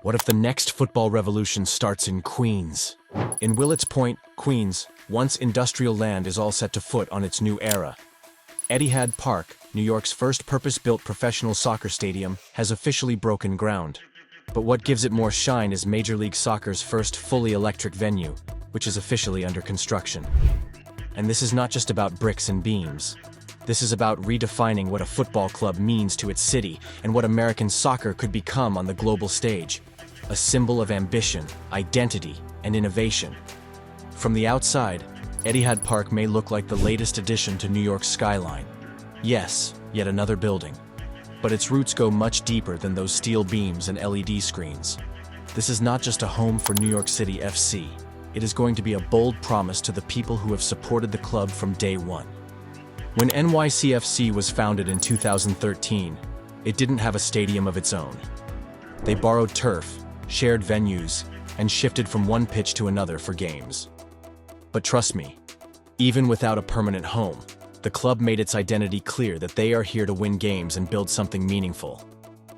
What if the next football revolution starts in Queens? In Willets Point, Queens, once industrial land is all set to foot on its new era. Etihad Park, New York's first purpose-built professional soccer stadium, has officially broken ground. But what gives it more shine is Major League Soccer's first fully electric venue, which is officially under construction. And this is not just about bricks and beams. This is about redefining what a football club means to its city and what American soccer could become on the global stage. A symbol of ambition, identity, and innovation. From the outside, Etihad Park may look like the latest addition to New York's skyline. Yes, yet another building. But its roots go much deeper than those steel beams and LED screens. This is not just a home for New York City FC. It is going to be a bold promise to the people who have supported the club from day one. When NYCFC was founded in 2013, it didn't have a stadium of its own. They borrowed turf, shared venues, and shifted from one pitch to another for games. But trust me, even without a permanent home, the club made its identity clear that they are here to win games and build something meaningful.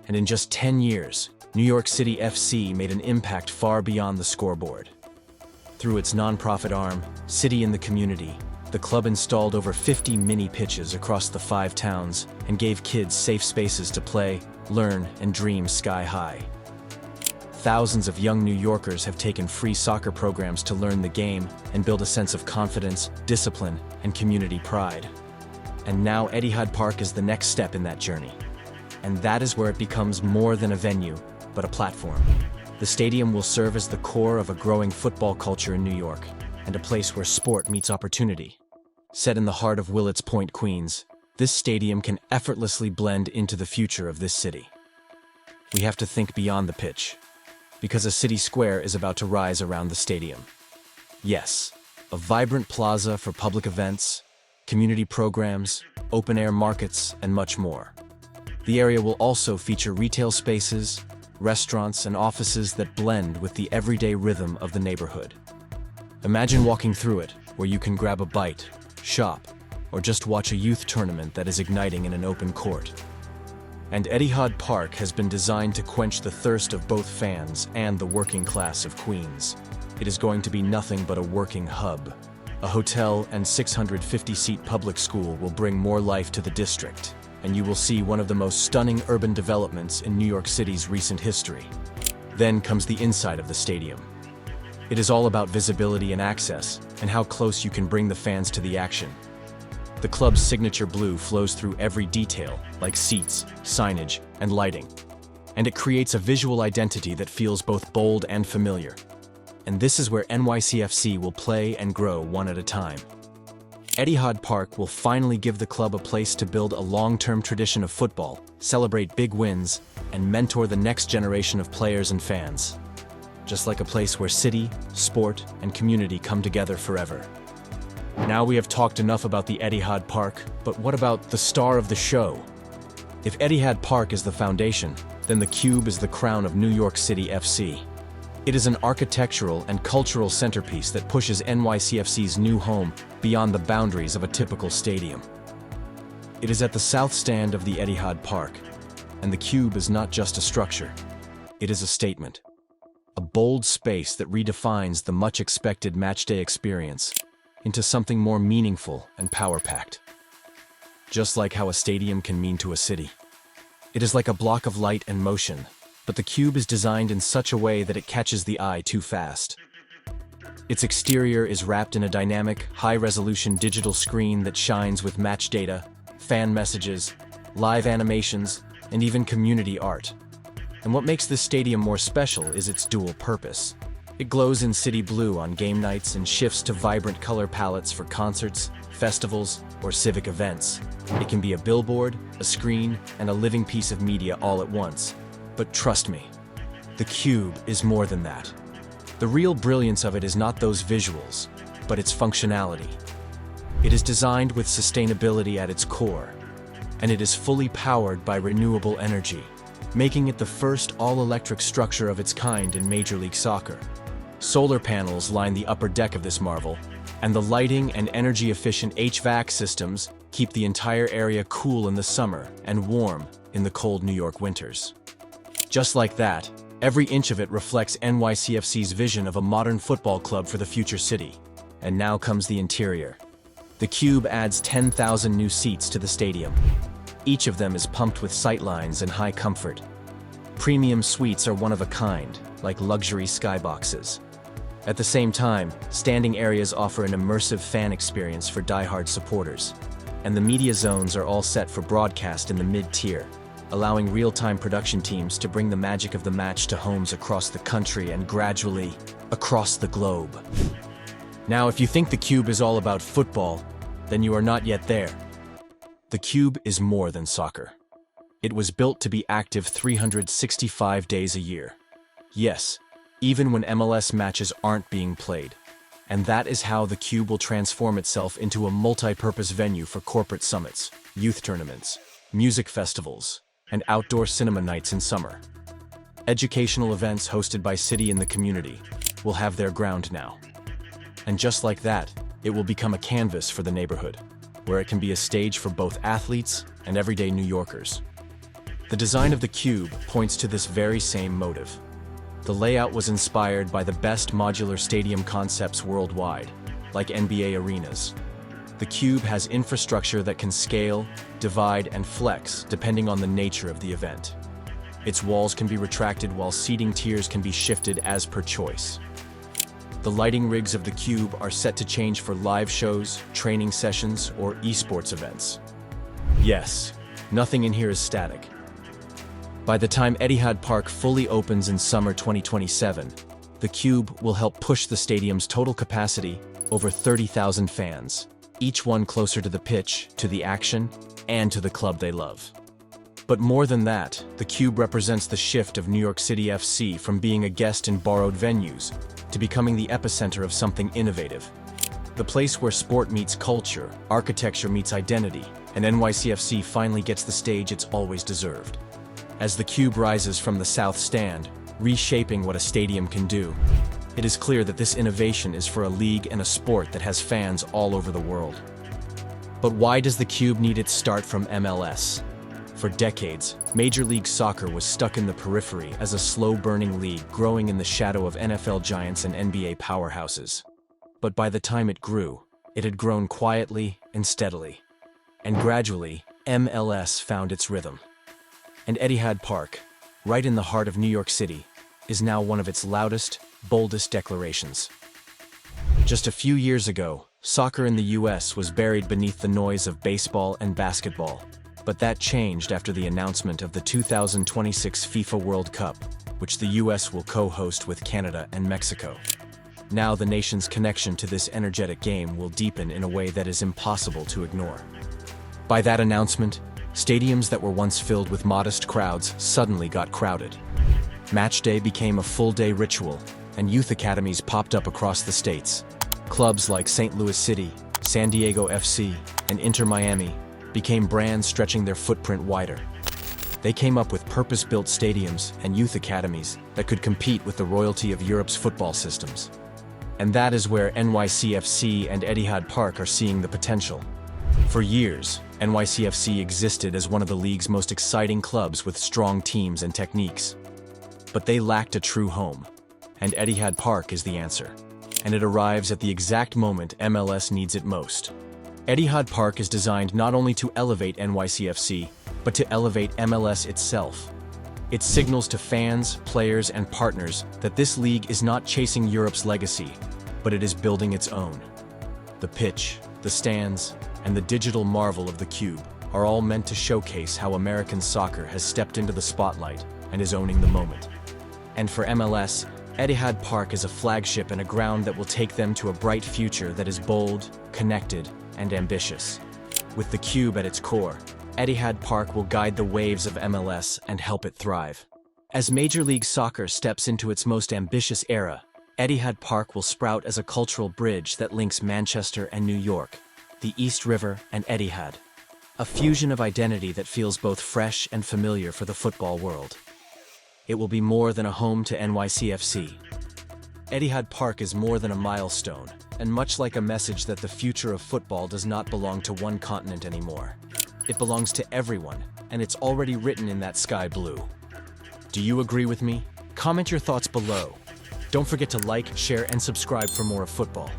And in just 10 years, New York City FC made an impact far beyond the scoreboard. Through its nonprofit arm, City in the Community, the club installed over 50 mini pitches across the 5 towns and gave kids safe spaces to play, learn, and dream sky high. Thousands of young New Yorkers have taken free soccer programs to learn the game and build a sense of confidence, discipline, and community pride. And now Etihad Park is the next step in that journey. And that is where it becomes more than a venue, but a platform. The stadium will serve as the core of a growing football culture in New York, and a place where sport meets opportunity. Set in the heart of Willets Point, Queens, this stadium can effortlessly blend into the future of this city. We have to think beyond the pitch, because a city square is about to rise around the stadium. Yes, a vibrant plaza for public events, community programs, open-air markets, and much more. The area will also feature retail spaces, restaurants, and offices that blend with the everyday rhythm of the neighborhood. Imagine walking through it, where you can grab a bite, shop, or just watch a youth tournament that is igniting in an open court. And Etihad Park has been designed to quench the thirst of both fans and the working class of Queens. It is going to be nothing but a working hub. A hotel and 650-seat public school will bring more life to the district, and you will see one of the most stunning urban developments in New York City's recent history. Then comes the inside of the stadium. It is all about visibility and access, and how close you can bring the fans to the action. The club's signature blue flows through every detail, like seats, signage, and lighting. And it creates a visual identity that feels both bold and familiar. And this is where NYCFC will play and grow one at a time. Etihad Park will finally give the club a place to build a long-term tradition of football, celebrate big wins, and mentor the next generation of players and fans. Just like a place where city, sport, and community come together forever. Now we have talked enough about the Etihad Park, but what about the star of the show? If Etihad Park is the foundation, then the Cube is the crown of New York City FC. It is an architectural and cultural centerpiece that pushes NYCFC's new home beyond the boundaries of a typical stadium. It is at the south stand of the Etihad Park, and the Cube is not just a structure. It is a statement. A bold space that redefines the much-expected matchday experience into something more meaningful and power-packed. Just like how a stadium can mean to a city. It is like a block of light and motion, but the Cube is designed in such a way that it catches the eye too fast. Its exterior is wrapped in a dynamic, high-resolution digital screen that shines with match data, fan messages, live animations, and even community art. And what makes this stadium more special is its dual purpose. It glows in city blue on game nights and shifts to vibrant color palettes for concerts, festivals, or civic events. It can be a billboard, a screen, and a living piece of media all at once. But trust me, the Cube is more than that. The real brilliance of it is not those visuals, but its functionality. It is designed with sustainability at its core, and it is fully powered by renewable energy, making it the first all-electric structure of its kind in Major League Soccer. Solar panels line the upper deck of this marvel, and the lighting and energy-efficient HVAC systems keep the entire area cool in the summer and warm in the cold New York winters. Just like that, Every inch of it reflects NYCFC's vision of a modern football club for the future city. And now comes the interior. The Cube adds 10,000 new seats to the stadium. Each of them is pumped with sightlines and high comfort. Premium suites are one of a kind, like luxury skyboxes. At the same time, standing areas offer an immersive fan experience for die-hard supporters. And the media zones are all set for broadcast in the mid-tier, allowing real-time production teams to bring the magic of the match to homes across the country and gradually across the globe. Now, if you think the Cube is all about football, then you are not yet there. The Cube is more than soccer. It was built to be active 365 days a year. Yes, even when MLS matches aren't being played. And that is how the Cube will transform itself into a multi-purpose venue for corporate summits, youth tournaments, music festivals, and outdoor cinema nights in summer. Educational events hosted by City and the community will have their ground now. And just like that, it will become a canvas for the neighborhood, where it can be a stage for both athletes and everyday New Yorkers. The design of the Cube points to this very same motive. The layout was inspired by the best modular stadium concepts worldwide, like NBA arenas. The Cube has infrastructure that can scale, divide, and flex depending on the nature of the event. Its walls can be retracted while seating tiers can be shifted as per choice. The lighting rigs of the Cube are set to change for live shows, training sessions, or esports events. Yes, nothing in here is static. By the time Etihad Park fully opens in summer 2027, the Cube will help push the stadium's total capacity over 30,000 fans, each one closer to the pitch, to the action, and to the club they love. But more than that, the Cube represents the shift of New York City FC from being a guest in borrowed venues to becoming the epicenter of something innovative. The place where sport meets culture, architecture meets identity, and NYCFC finally gets the stage it's always deserved. As the Cube rises from the South Stand, reshaping what a stadium can do, it is clear that this innovation is for a league and a sport that has fans all over the world. But why does the Cube need its start from MLS? For decades, Major League Soccer was stuck in the periphery as a slow-burning league growing in the shadow of NFL giants and NBA powerhouses. But by the time it grew, it had grown quietly and steadily. And gradually, MLS found its rhythm. And Etihad Park, right in the heart of New York City, is now one of its loudest, boldest declarations. Just a few years ago, soccer in the US was buried beneath the noise of baseball and basketball. But that changed after the announcement of the 2026 FIFA World Cup, which the US will co-host with Canada and Mexico. Now the nation's connection to this energetic game will deepen in a way that is impossible to ignore. By that announcement, stadiums that were once filled with modest crowds suddenly got crowded. Match day became a full-day ritual, and youth academies popped up across the states. Clubs like St. Louis City, San Diego FC, and Inter Miami became brands stretching their footprint wider. They came up with purpose-built stadiums and youth academies that could compete with the royalty of Europe's football systems. And that is where NYCFC and Etihad Park are seeing the potential. For years, NYCFC existed as one of the league's most exciting clubs with strong teams and techniques. But they lacked a true home, and Etihad Park is the answer. And it arrives at the exact moment MLS needs it most. Etihad Park is designed not only to elevate NYCFC, but to elevate MLS itself. It signals to fans, players, and partners that this league is not chasing Europe's legacy, but it is building its own. The pitch, the stands, and the digital marvel of the Cube are all meant to showcase how American soccer has stepped into the spotlight and is owning the moment. And for MLS, Etihad Park is a flagship and a ground that will take them to a bright future that is bold, connected, and ambitious. With the Cube at its core, Etihad Park will guide the waves of MLS and help it thrive. As Major League Soccer steps into its most ambitious era, Etihad Park will sprout as a cultural bridge that links Manchester and New York, the East River and Etihad, a fusion of identity that feels both fresh and familiar for the football world. It will be more than a home to NYCFC. Etihad Park is more than a milestone, and much like a message that the future of football does not belong to one continent anymore. It belongs to everyone, and it's already written in that sky blue. Do you agree with me? Comment your thoughts below. Don't forget to like, share, and subscribe for more of football.